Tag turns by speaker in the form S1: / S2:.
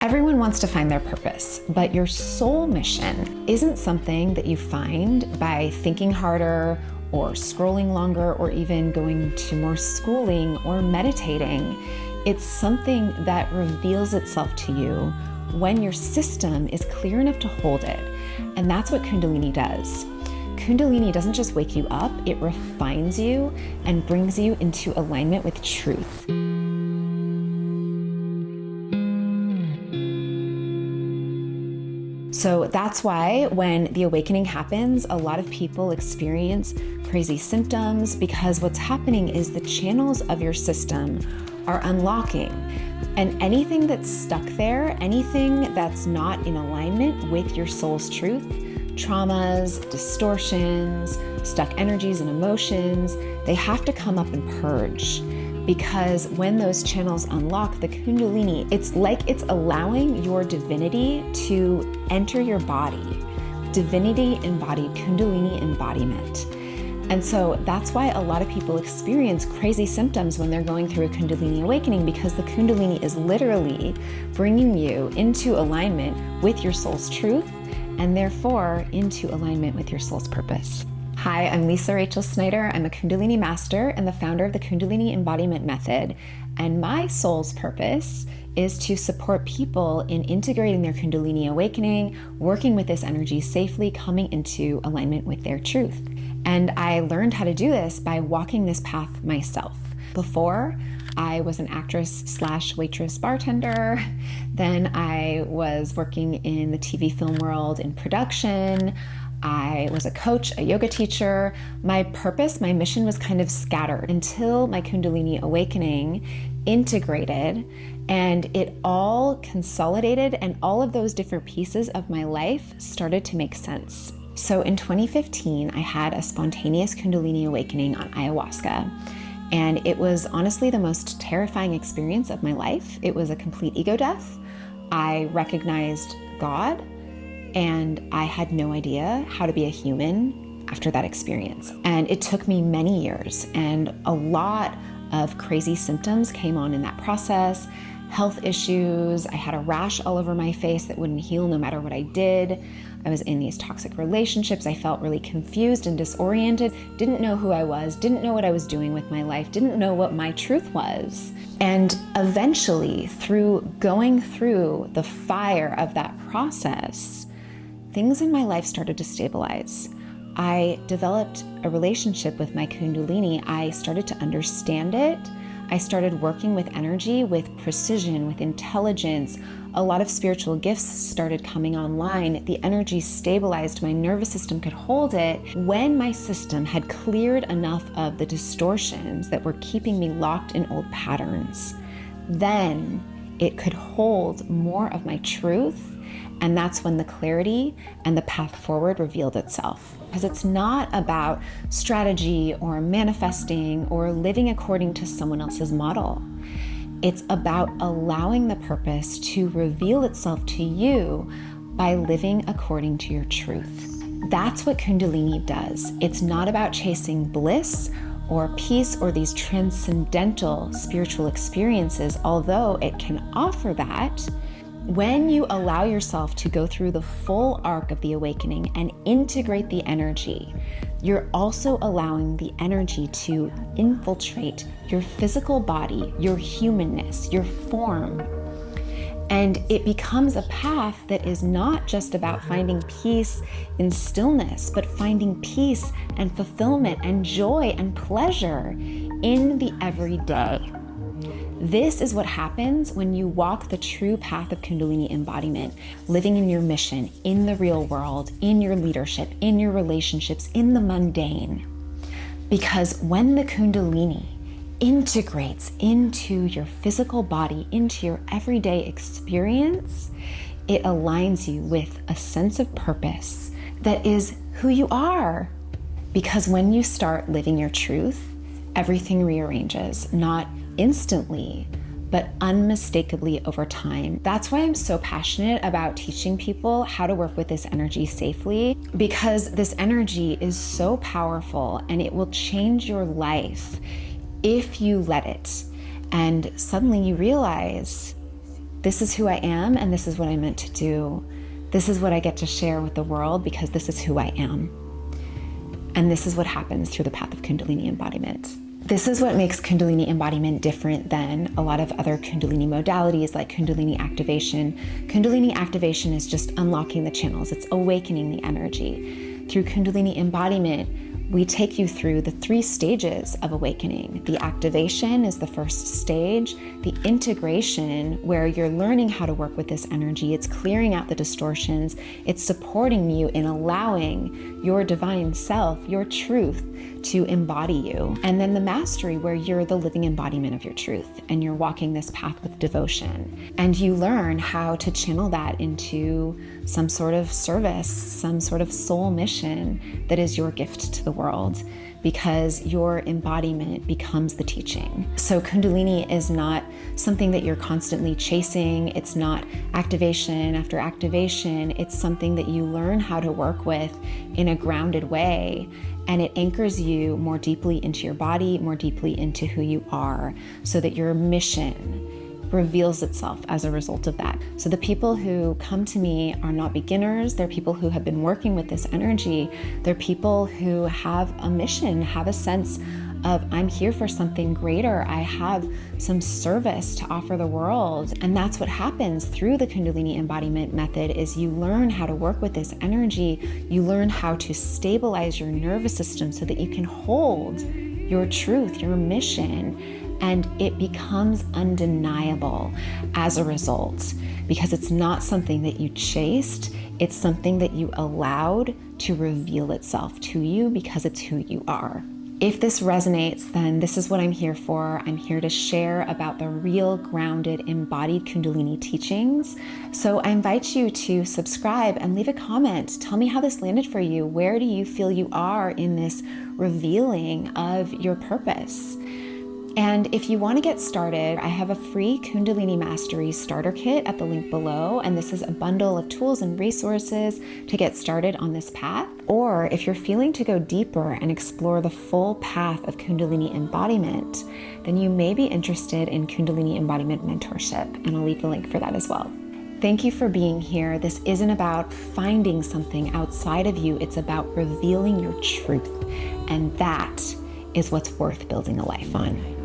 S1: Everyone wants to find their purpose, but your soul mission isn't something that you find by thinking harder or scrolling longer or even going to more schooling or meditating. It's something that reveals itself to you when your system is clear enough to hold it. And that's what Kundalini does. Kundalini doesn't just wake you up, it refines you and brings you into alignment with truth. So that's why when the awakening happens, a lot of people experience crazy symptoms because what's happening is the channels of your system are unlocking. And anything that's stuck there, anything that's not in alignment with your soul's truth, traumas, distortions, stuck energies and emotions, they have to come up and purge. Because when those channels unlock, the Kundalini, it's like it's allowing your divinity to enter your body. Divinity embodied, Kundalini embodiment. And so that's why a lot of people experience crazy symptoms when they're going through a Kundalini awakening, because the Kundalini is literally bringing you into alignment with your soul's truth and therefore into alignment with your soul's purpose. Hi, I'm Lisa Rachel Snyder. I'm a Kundalini master and the founder of the Kundalini Embodiment Method. And my soul's purpose is to support people in integrating their Kundalini awakening, working with this energy safely, coming into alignment with their truth. And I learned how to do this by walking this path myself. Before, I was an actress / waitress bartender. Then I was working in the TV film world in production. I was a coach, a yoga teacher. My purpose, my mission was kind of scattered until my Kundalini awakening integrated and it all consolidated, and all of those different pieces of my life started to make sense. So in 2015, I had a spontaneous Kundalini awakening on ayahuasca. And it was honestly the most terrifying experience of my life. It was a complete ego death. I recognized God, and I had no idea how to be a human after that experience. And it took me many years, and a lot of crazy symptoms came on in that process. Health issues, I had a rash all over my face that wouldn't heal no matter what I did. I was in these toxic relationships. I felt really confused and disoriented, didn't know who I was, didn't know what I was doing with my life, didn't know what my truth was. And eventually, through going through the fire of that process, things in my life started to stabilize. I developed a relationship with my Kundalini. I started to understand it. I started working with energy, with precision, with intelligence. A lot of spiritual gifts started coming online. The energy stabilized, my nervous system could hold it. When my system had cleared enough of the distortions that were keeping me locked in old patterns, then it could hold more of my truth. And that's when the clarity and the path forward revealed itself. Because it's not about strategy or manifesting or living according to someone else's model. It's about allowing the purpose to reveal itself to you by living according to your truth. That's what Kundalini does. It's not about chasing bliss or peace or these transcendental spiritual experiences, although it can offer that. When you allow yourself to go through the full arc of the awakening and integrate the energy, you're also allowing the energy to infiltrate your physical body, your humanness, your form. And it becomes a path that is not just about finding peace in stillness, but finding peace and fulfillment and joy and pleasure in the everyday. This is what happens when you walk the true path of Kundalini embodiment, living in your mission, in the real world, in your leadership, in your relationships, in the mundane. Because when the Kundalini integrates into your physical body, into your everyday experience, it aligns you with a sense of purpose that is who you are. Because when you start living your truth, everything rearranges, not instantly, but unmistakably over time. That's why I'm so passionate about teaching people how to work with this energy safely, because this energy is so powerful and it will change your life if you let it. And suddenly you realize this is who I am and this is what I'm meant to do. This is what I get to share with the world because this is who I am. And this is what happens through the path of Kundalini embodiment. This is what makes Kundalini embodiment different than a lot of other Kundalini modalities like Kundalini activation. Kundalini activation is just unlocking the channels. It's awakening the energy. Through Kundalini embodiment, we take you through the 3 stages of awakening. The activation is the first stage. The integration, where you're learning how to work with this energy, it's clearing out the distortions. It's supporting you in allowing your divine self, your truth, to embody you. And then the mastery, where you're the living embodiment of your truth and you're walking this path with devotion. And you learn how to channel that into some sort of service, some sort of soul mission that is your gift to the world, because your embodiment becomes the teaching. So Kundalini is not something that you're constantly chasing. It's not activation after activation. It's something that you learn how to work with in a grounded way. And it anchors you more deeply into your body, more deeply into who you are, so that your mission reveals itself as a result of that. So the people who come to me are not beginners. They're people who have been working with this energy. They're people who have a mission, have a sense of, I'm here for something greater. I have some service to offer the world. And that's what happens through the Kundalini embodiment method, is you learn how to work with this energy. You learn how to stabilize your nervous system so that you can hold your truth, your mission, and it becomes undeniable as a result, because it's not something that you chased. It's something that you allowed to reveal itself to you because it's who you are. If this resonates, then this is what I'm here for. I'm here to share about the real, grounded, embodied Kundalini teachings. So I invite you to subscribe and leave a comment. Tell me how this landed for you. Where do you feel you are in this revealing of your purpose? And if you want to get started, I have a free Kundalini Mastery starter kit at the link below. And this is a bundle of tools and resources to get started on this path. Or if you're feeling to go deeper and explore the full path of Kundalini embodiment, then you may be interested in Kundalini embodiment mentorship. And I'll leave the link for that as well. Thank you for being here. This isn't about finding something outside of you. It's about revealing your truth. And that is what's worth building a life on.